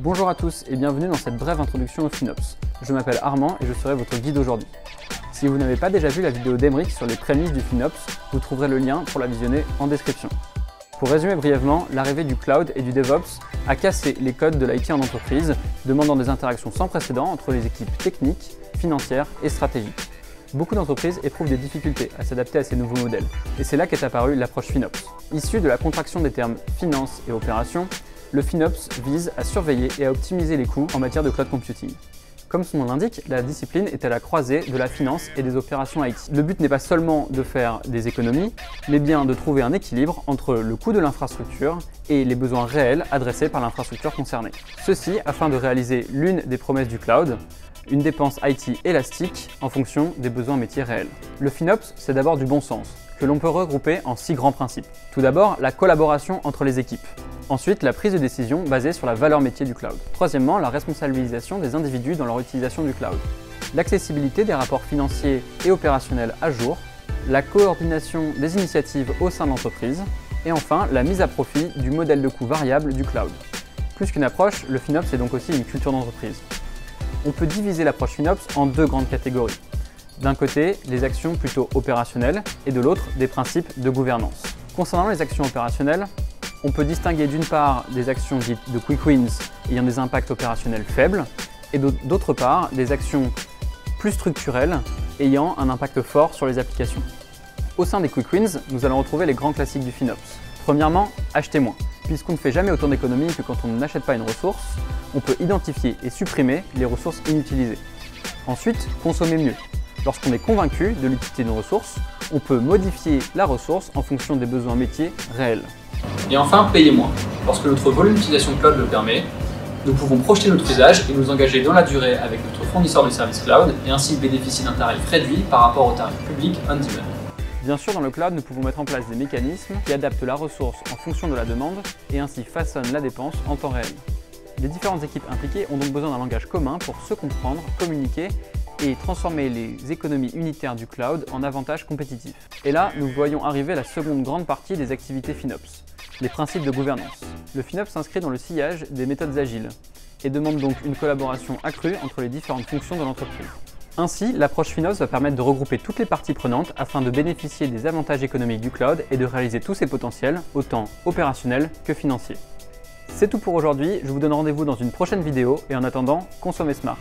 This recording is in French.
Bonjour à tous et bienvenue dans cette brève introduction au FinOps. Je m'appelle Armand et je serai votre guide aujourd'hui. Si vous n'avez pas déjà vu la vidéo d'Emeric sur les prémices du FinOps, vous trouverez le lien pour la visionner en description. Pour résumer brièvement, l'arrivée du cloud et du DevOps a cassé les codes de l'IT en entreprise, demandant des interactions sans précédent entre les équipes techniques, financières et stratégiques. Beaucoup d'entreprises éprouvent des difficultés à s'adapter à ces nouveaux modèles, et c'est là qu'est apparue l'approche FinOps. Issue de la contraction des termes finance et opération, le FinOps vise à surveiller et à optimiser les coûts en matière de cloud computing. Comme son nom l'indique, la discipline est à la croisée de la finance et des opérations IT. Le but n'est pas seulement de faire des économies, mais bien de trouver un équilibre entre le coût de l'infrastructure et les besoins réels adressés par l'infrastructure concernée. Ceci afin de réaliser l'une des promesses du cloud, une dépense IT élastique en fonction des besoins métiers réels. Le FinOps, c'est d'abord du bon sens, que l'on peut regrouper en 6 grands principes. Tout d'abord, la collaboration entre les équipes. Ensuite, la prise de décision basée sur la valeur métier du cloud. Troisièmement, la responsabilisation des individus dans leur utilisation du cloud. L'accessibilité des rapports financiers et opérationnels à jour. La coordination des initiatives au sein de l'entreprise. Et enfin, la mise à profit du modèle de coût variable du cloud. Plus qu'une approche, le FinOps est donc aussi une culture d'entreprise. On peut diviser l'approche FinOps en 2 grandes catégories. D'un côté, les actions plutôt opérationnelles et de l'autre, des principes de gouvernance. Concernant les actions opérationnelles, on peut distinguer d'une part des actions dites de quick wins ayant des impacts opérationnels faibles et d'autre part des actions plus structurelles ayant un impact fort sur les applications. Au sein des quick wins, nous allons retrouver les grands classiques du FinOps. Premièrement, acheter moins. Puisqu'on ne fait jamais autant d'économies que quand on n'achète pas une ressource, on peut identifier et supprimer les ressources inutilisées. Ensuite, consommer mieux. Lorsqu'on est convaincu de l'utilité d'une ressource, on peut modifier la ressource en fonction des besoins métiers réels. Et enfin, payer moins. Lorsque notre volume d'utilisation cloud le permet, nous pouvons projeter notre usage et nous engager dans la durée avec notre fournisseur de services cloud et ainsi bénéficier d'un tarif réduit par rapport au tarif public on-demand. Bien sûr, dans le cloud, nous pouvons mettre en place des mécanismes qui adaptent la ressource en fonction de la demande et ainsi façonnent la dépense en temps réel. Les différentes équipes impliquées ont donc besoin d'un langage commun pour se comprendre, communiquer et transformer les économies unitaires du cloud en avantages compétitifs. Et là, nous voyons arriver la seconde grande partie des activités FinOps, les principes de gouvernance. Le FinOps s'inscrit dans le sillage des méthodes agiles et demande donc une collaboration accrue entre les différentes fonctions de l'entreprise. Ainsi, l'approche FinOps va permettre de regrouper toutes les parties prenantes afin de bénéficier des avantages économiques du cloud et de réaliser tous ses potentiels, autant opérationnels que financiers. C'est tout pour aujourd'hui, je vous donne rendez-vous dans une prochaine vidéo et en attendant, consommez smart.